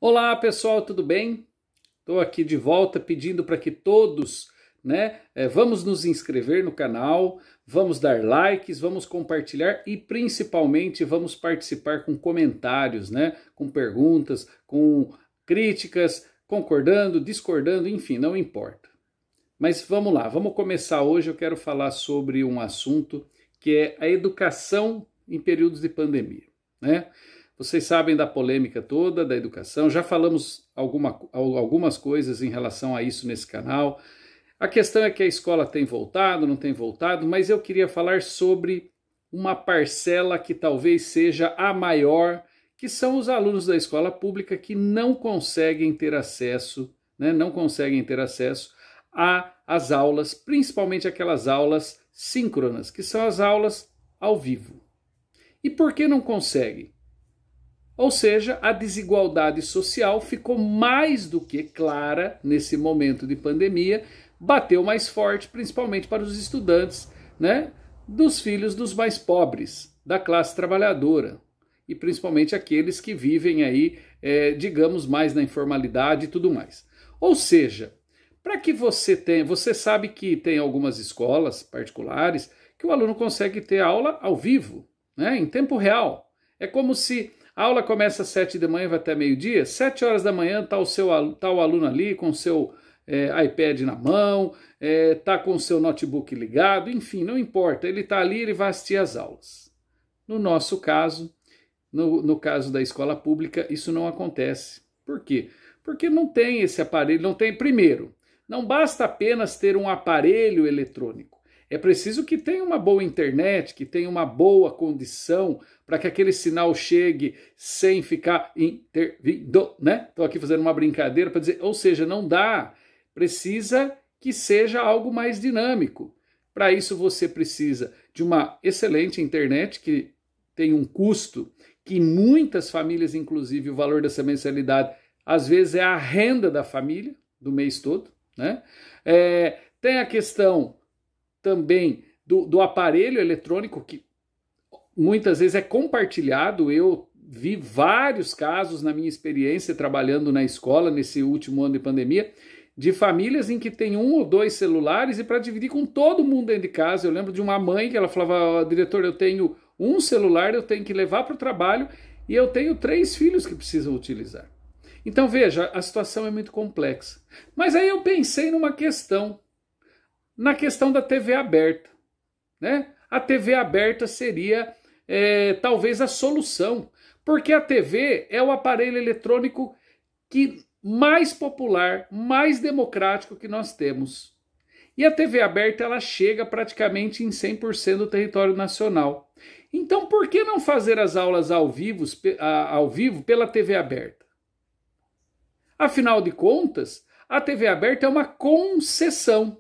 Olá pessoal, tudo bem? Estou aqui de volta pedindo para que todos, vamos nos inscrever no canal, vamos dar likes, vamos compartilhar e principalmente vamos participar com comentários, com perguntas, com críticas, concordando, discordando, enfim, não importa. Mas vamos lá, vamos começar hoje. Eu quero falar sobre um assunto que é a educação em períodos de pandemia, Vocês sabem da polêmica toda da educação, já falamos algumas coisas em relação a isso nesse canal. A questão é que a escola tem voltado, não tem voltado, mas eu queria falar sobre uma parcela que talvez seja a maior, que são os alunos da escola pública que não conseguem ter acesso, às aulas, principalmente aquelas aulas síncronas, que são as aulas ao vivo. E por que não conseguem? Ou seja, a desigualdade social ficou mais do que clara nesse momento de pandemia, bateu mais forte, principalmente para os estudantes, dos filhos dos mais pobres, da classe trabalhadora, e principalmente aqueles que vivem aí, digamos, mais na informalidade e tudo mais. Ou seja, para que você sabe que tem algumas escolas particulares que o aluno consegue ter aula ao vivo, em tempo real. É como se a aula começa às 7 da manhã e vai até meio-dia, 7 horas da manhã está o aluno ali com o seu iPad na mão, está com o seu notebook ligado, enfim, não importa, ele está ali, ele vai assistir às aulas. No nosso caso, no caso da escola pública, isso não acontece. Por quê? Porque não tem esse aparelho, primeiro, não basta apenas ter um aparelho eletrônico. É preciso que tenha uma boa internet, que tenha uma boa condição para que aquele sinal chegue sem ficar intervindo, Estou aqui fazendo uma brincadeira para dizer, ou seja, não dá. Precisa que seja algo mais dinâmico. Para isso você precisa de uma excelente internet que tem um custo que muitas famílias, inclusive o valor dessa mensalidade, às vezes é a renda da família do mês todo, Tem a questão também do aparelho eletrônico, que muitas vezes é compartilhado. Eu vi vários casos na minha experiência trabalhando na escola nesse último ano de pandemia, de famílias em que tem 1 ou 2 celulares e para dividir com todo mundo dentro de casa. Eu lembro de uma mãe que ela falava, diretor, eu tenho um celular, eu tenho que levar para o trabalho e eu tenho 3 filhos que precisam utilizar. Então veja, a situação é muito complexa. Mas aí eu pensei na questão da TV aberta. A TV aberta seria talvez a solução, porque a TV é o aparelho eletrônico mais popular, mais democrático que nós temos. E a TV aberta ela chega praticamente em 100% do território nacional. Então por que não fazer as aulas ao vivo pela TV aberta? Afinal de contas, a TV aberta é uma concessão.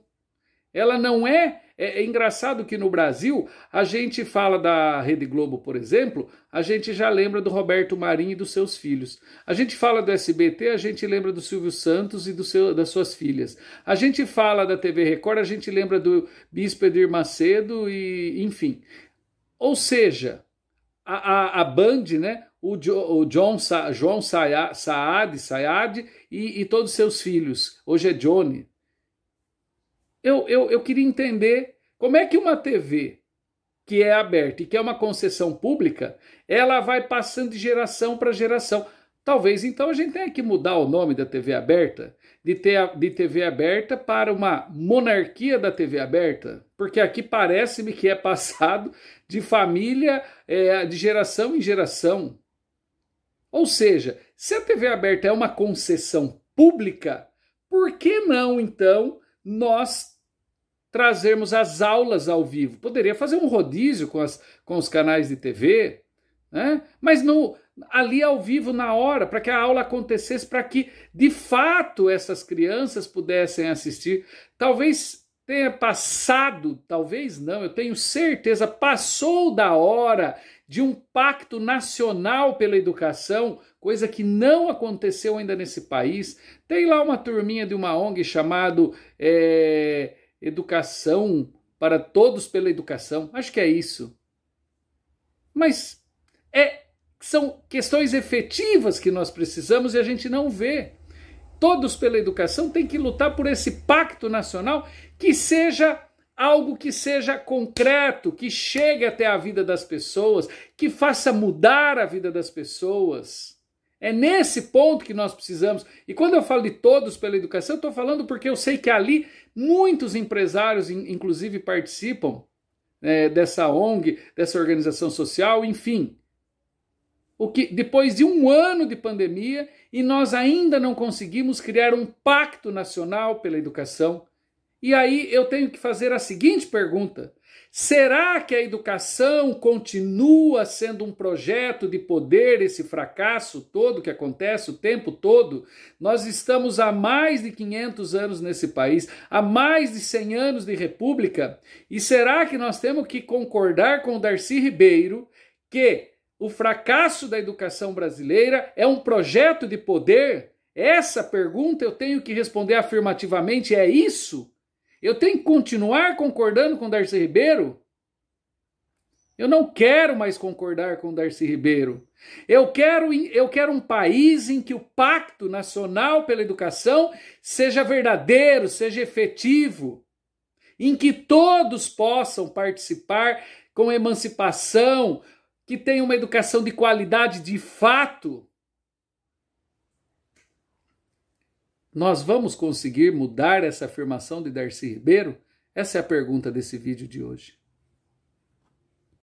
Ela não é engraçado que no Brasil a gente fala da Rede Globo, por exemplo, a gente já lembra do Roberto Marinho e dos seus filhos. A gente fala do SBT, a gente lembra do Silvio Santos e das suas filhas. A gente fala da TV Record, a gente lembra do Bispo Edir Macedo e enfim. Ou seja, a Band, o João Saad e todos os seus filhos. Hoje é Johnny. Eu queria entender como é que uma TV que é aberta e que é uma concessão pública, ela vai passando de geração para geração. Talvez então a gente tenha que mudar o nome da TV aberta, de TV aberta para uma monarquia da TV aberta, porque aqui parece-me que é passado de família, de geração em geração. Ou seja, se a TV aberta é uma concessão pública, por que não então nós trazermos as aulas ao vivo? Poderia fazer um rodízio com os canais de TV, mas ali ao vivo na hora, para que a aula acontecesse, para que de fato essas crianças pudessem assistir. Talvez tenha passado, talvez não, eu tenho certeza, passou da hora de um pacto nacional pela educação, coisa que não aconteceu ainda nesse país. Tem lá uma turminha de uma ONG chamado Educação para Todos pela Educação, acho que é isso. Mas são questões efetivas que nós precisamos e a gente não vê. Todos pela educação têm que lutar por esse pacto nacional que seja algo que seja concreto, que chegue até a vida das pessoas, que faça mudar a vida das pessoas. É nesse ponto que nós precisamos. E quando eu falo de todos pela educação, eu estou falando porque eu sei que ali muitos empresários, inclusive, participam dessa ONG, dessa organização social, enfim. Depois de um ano de pandemia e nós ainda não conseguimos criar um pacto nacional pela educação. E aí eu tenho que fazer a seguinte pergunta: será que a educação continua sendo um projeto de poder, esse fracasso todo que acontece o tempo todo? Nós estamos há mais de 500 anos nesse país, há mais de 100 anos de república, e será que nós temos que concordar com o Darcy Ribeiro que o fracasso da educação brasileira é um projeto de poder? Essa pergunta eu tenho que responder afirmativamente, é isso? Eu tenho que continuar concordando com o Darcy Ribeiro? Eu não quero mais concordar com o Darcy Ribeiro. Eu quero um país em que o Pacto Nacional pela Educação seja verdadeiro, seja efetivo, em que todos possam participar com emancipação, que tenha uma educação de qualidade de fato. Nós vamos conseguir mudar essa afirmação de Darcy Ribeiro? Essa é a pergunta desse vídeo de hoje.